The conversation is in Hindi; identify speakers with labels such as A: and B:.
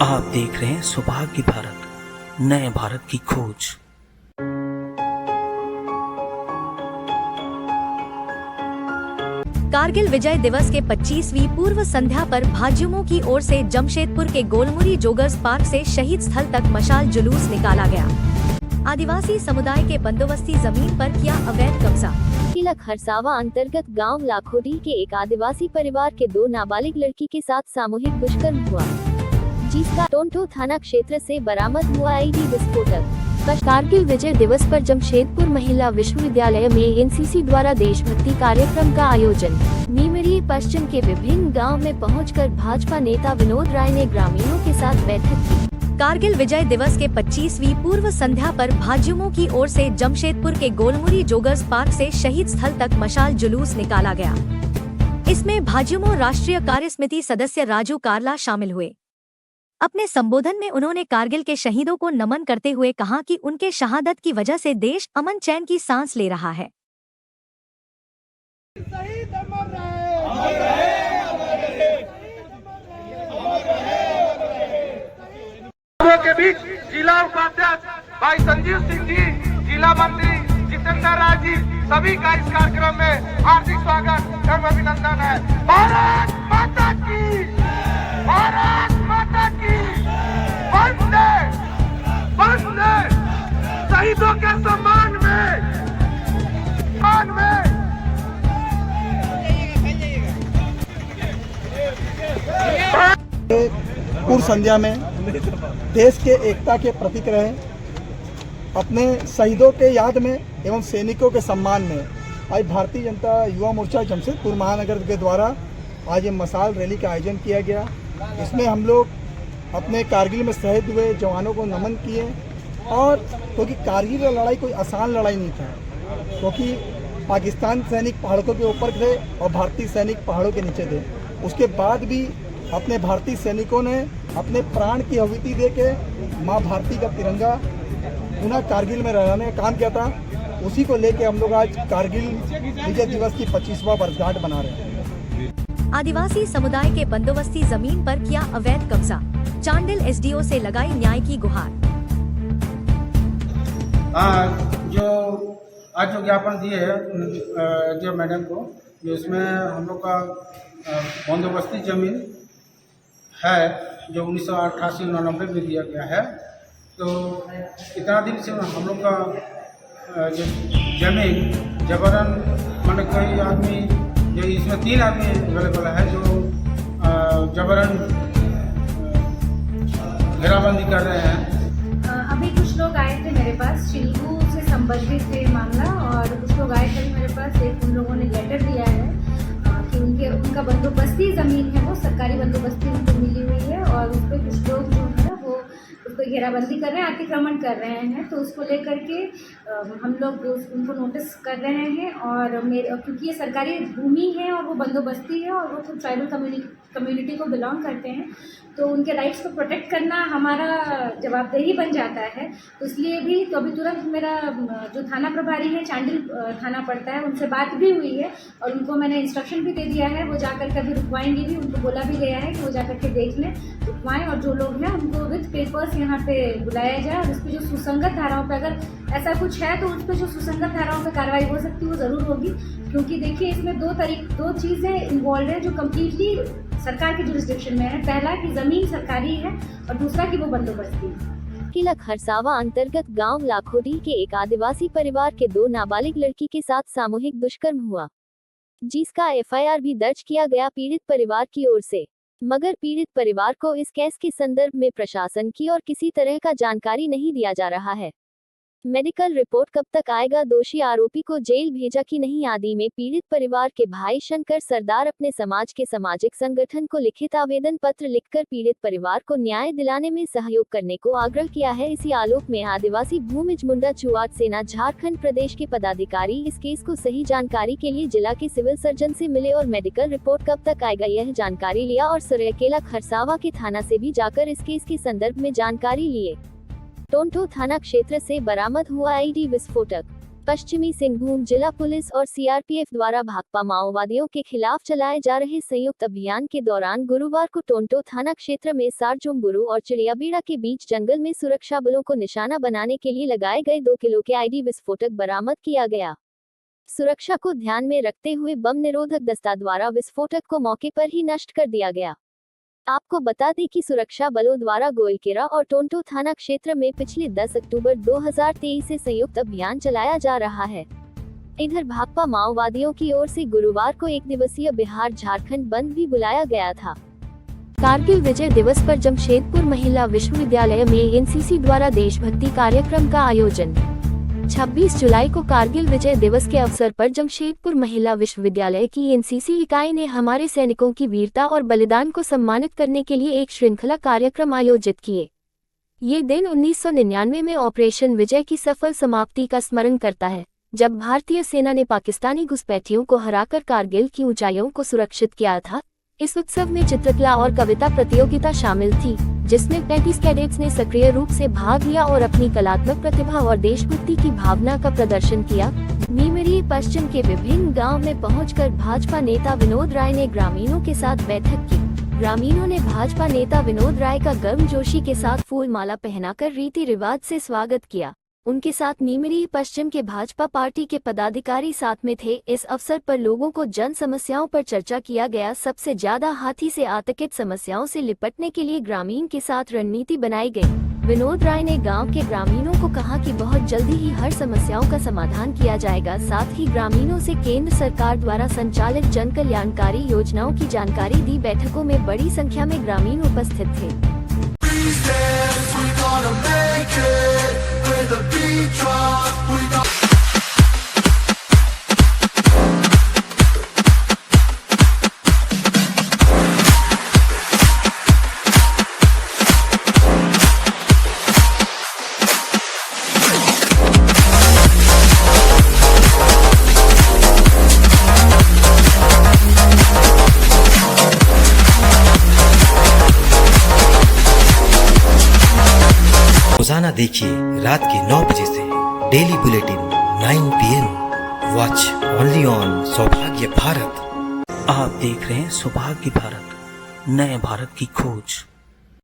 A: आप देख रहे हैं सौभाग्य भारत, नए भारत की खोज।
B: कारगिल विजय दिवस के 25वीं पूर्व संध्या पर भाजयुमों की ओर से जमशेदपुर के गोलमुरी जोगर्स पार्क से शहीद स्थल तक मशाल जुलूस निकाला गया। आदिवासी समुदाय के बंदोबस्ती जमीन पर किया अवैध कब्जा।
C: किला खरसावा अंतर्गत गांव लाखोडी के एक आदिवासी परिवार के 2 नाबालिग लड़की के साथ सामूहिक दुष्कर्म हुआ, जिसका टोंटो थाना क्षेत्र से बरामद हुआ आईडी विस्फोटक। कारगिल विजय दिवस पर जमशेदपुर महिला विश्वविद्यालय में एनसीसी द्वारा देशभक्ति कार्यक्रम का आयोजन। नीमरी पश्चिम के विभिन्न गांव में पहुंचकर भाजपा नेता विनोद राय ने ग्रामीणों के साथ बैठक की।
B: कारगिल विजय दिवस के 25वीं पूर्व संध्या पर भाजयुमों की ओर से जमशेदपुर के गोलमुरी जोगर्स पार्क से शहीद स्थल तक मशाल जुलूस निकाला गया। इसमें भाजयुमो राष्ट्रीय कार्यसमिति सदस्य राजू कारला शामिल हुए। अपने संबोधन में उन्होंने कारगिल के शहीदों को नमन करते हुए कहा कि उनके शहादत की वजह से देश अमन चैन की सांस ले रहा है।
D: के बीच जिला उपाध्यक्ष भाई संजीव सिंह जी, जिला मंत्री जितेंद्र राय जी, सभी का इस कार्यक्रम में हार्दिक स्वागत एवं अभिनंदन है। भारत माता की, भारत माता की, वंदे वंदे। शहीदों के सम्मान में
E: पूर्व संध्या में देश के एकता के प्रतीक रहे, अपने शहीदों के याद में एवं सैनिकों के सम्मान में आज भारतीय जनता युवा मोर्चा जमशेदपुर महानगर के द्वारा आज ये मशाल रैली का आयोजन किया गया। इसमें हम लोग अपने कारगिल में शहीद हुए जवानों को नमन किए, और क्योंकि कारगिल की लड़ाई कोई आसान लड़ाई नहीं था, क्योंकि पाकिस्तान सैनिक पहाड़ों के ऊपर थे और भारतीय सैनिक पहाड़ों के नीचे थे। उसके बाद भी अपने भारतीय सैनिकों ने अपने प्राण की आहुति दे के माँ भारती का तिरंगा पुनः कारगिल में रहने का काम किया था। उसी को लेके हम लोग आज कारगिल विजय दिवस की 25वां वर्षगांठ मना रहे हैं।
B: आदिवासी समुदाय के बंदोबस्ती जमीन पर किया अवैध कब्जा, चांडिल एसडीओ से लगाई न्याय की गुहार।
F: जो आज जो ज्ञापन दिए जो मैडम को, जो इसमें हम लोग का बंदोबस्ती जमीन है जो 1988-89 में दिया गया है, तो इतना दिन से हम लोग का जो जमीन जबरन, मतलब कई आदमी, जो इसमें 3 आदमी अवेलेबल है जो जबरन घेराबंदी कर रहे हैं।
G: अभी कुछ लोग आए थे मेरे पास, चिल्कू से संबंधित थे मामला, और कुछ लोग आए थे मेरे पास। एक उन लोगों ने लेटर दिया है कि उनका बंदोबस्ती ज़मीन है वो सरकारी बंदोबस्ती उनको मिली हुई है, और उस पर कुछ लोग जो है वो उसको घेराबंदी कर रहे हैं, अतिक्रमण कर रहे हैं। तो उसको लेकर के हम लोग उनको नोटिस कर रहे हैं, और क्योंकि ये सरकारी भूमि है और वो बंदोबस्ती है और वो तो ट्राइबल कम्युनिटी को बिलोंग करते हैं, तो उनके राइट्स को प्रोटेक्ट करना हमारा जवाबदेही बन जाता है। तो इसलिए भी तो अभी तुरंत मेरा जो थाना प्रभारी है, चांडिल थाना पड़ता है, उनसे बात भी हुई है और उनको मैंने इंस्ट्रक्शन भी दे दिया है। वो जाकर कभी रुकवाएंगे भी, उनको बोला भी गया है कि वो जाकर के देख लें, रुकवाएं, और जो लोग हैं उनको विथ पेपर्स यहाँ पे बुलाया जाए, और उस पर जो सुसंगत धाराओं पर अगर ऐसा कुछ है तो उस पर जो सुसंगत धाराओं पर कार्रवाई हो सकती है वो ज़रूर होगी। क्योंकि देखिए इसमें दो चीज़ें इन्वॉल्व है जो कम्प्लीटली सरकार के जुरिस्डिक्शन में है। पहला कि ज़मीन सरकारी है और दूसरा कि वो बंदोबस्ती है।
C: किला खरसावा अंतर्गत गांव लाखोडी के एक आदिवासी परिवार के 2 नाबालिग लड़की के साथ सामूहिक दुष्कर्म हुआ, जिसका एफआईआर भी दर्ज किया गया पीड़ित परिवार की ओर से। मगर पीड़ित परिवार को इस केस के संदर्भ में प्रशासन की और किसी तरह का जानकारी नहीं दिया जा रहा है। मेडिकल रिपोर्ट कब तक आएगा, दोषी आरोपी को जेल भेजा कि नहीं, आदि में पीड़ित परिवार के भाई शंकर सरदार अपने समाज के सामाजिक संगठन को लिखित आवेदन पत्र लिखकर पीड़ित परिवार को न्याय दिलाने में सहयोग करने को आग्रह किया है। इसी आलोक में आदिवासी भूमिज मुंडा चुआट सेना झारखंड प्रदेश के पदाधिकारी इस केस को सही जानकारी के लिए जिला के सिविल सर्जन से मिले और मेडिकल रिपोर्ट कब तक आएगा यह जानकारी लिया, और सरायकेला खरसावा के थाना से भी जाकर इस केस के संदर्भ में जानकारी लिए। टोंटो थाना क्षेत्र से बरामद हुआ आईडी विस्फोटक। पश्चिमी सिंहभूम जिला पुलिस और सीआरपीएफ द्वारा भाकपा माओवादियों के खिलाफ चलाए जा रहे संयुक्त अभियान के दौरान गुरुवार को टोंटो थाना क्षेत्र में सारजुम्बुरु और चिड़ियाबीड़ा के बीच जंगल में सुरक्षा बलों को निशाना बनाने के लिए लगाए गए 2 किलो के आईडी विस्फोटक बरामद किया गया। सुरक्षा को ध्यान में रखते हुए बम निरोधक दस्ता द्वारा विस्फोटक को मौके पर ही नष्ट कर दिया गया। आपको बता दें कि सुरक्षा बलों द्वारा गोइलकेरा और टोंटो थाना क्षेत्र में पिछले 10 अक्टूबर 2023 से संयुक्त अभियान चलाया जा रहा है। इधर भाकपा माओवादियों की ओर से गुरुवार को 1 दिवसीय बिहार झारखंड बंद भी बुलाया गया था। कारगिल विजय दिवस पर जमशेदपुर महिला विश्वविद्यालय में एनसीसी द्वारा देशभक्ति कार्यक्रम का आयोजन। 26 जुलाई को कारगिल विजय दिवस के अवसर पर जमशेदपुर महिला विश्वविद्यालय की एनसीसी इकाई ने हमारे सैनिकों की वीरता और बलिदान को सम्मानित करने के लिए एक श्रृंखला कार्यक्रम आयोजित किए। ये दिन 1999 में ऑपरेशन विजय की सफल समाप्ति का स्मरण करता है, जब भारतीय सेना ने पाकिस्तानी घुसपैठियों को हराकर कारगिल की ऊंचाइयों को सुरक्षित किया था। इस उत्सव में चित्रकला और कविता प्रतियोगिता शामिल थी, जिसमें 35 कैडेट्स ने सक्रिय रूप से भाग लिया और अपनी कलात्मक प्रतिभा और देशभक्ति की भावना का प्रदर्शन किया। नीमरी पश्चिम के विभिन्न गांव में पहुंचकर भाजपा नेता विनोद राय ने ग्रामीणों के साथ बैठक की। ग्रामीणों ने भाजपा नेता विनोद राय का गर्मजोशी के साथ फूल माला पहनाकर रीति रिवाज से स्वागत किया। उनके साथ नीमरी पश्चिम के भाजपा पार्टी के पदाधिकारी साथ में थे। इस अवसर पर लोगों को जन समस्याओं पर चर्चा किया गया। सबसे ज्यादा हाथी से आतंकित समस्याओं से निपटने के लिए ग्रामीण के साथ रणनीति बनाई गई। विनोद राय ने गांव के ग्रामीणों को कहा कि बहुत जल्दी ही हर समस्याओं का समाधान किया जाएगा। साथ ही ग्रामीणों से केंद्र सरकार द्वारा संचालित जन कल्याणकारी योजनाओं की जानकारी दी। बैठकों में बड़ी संख्या में ग्रामीण उपस्थित थे।
H: रोजाना देखिए रात के 9 बजे से daily bulletin 9 PM। Watch only on सौभाग्य भारत।
A: आप देख रहे हैं सौभाग्य भारत, नए भारत की खोज।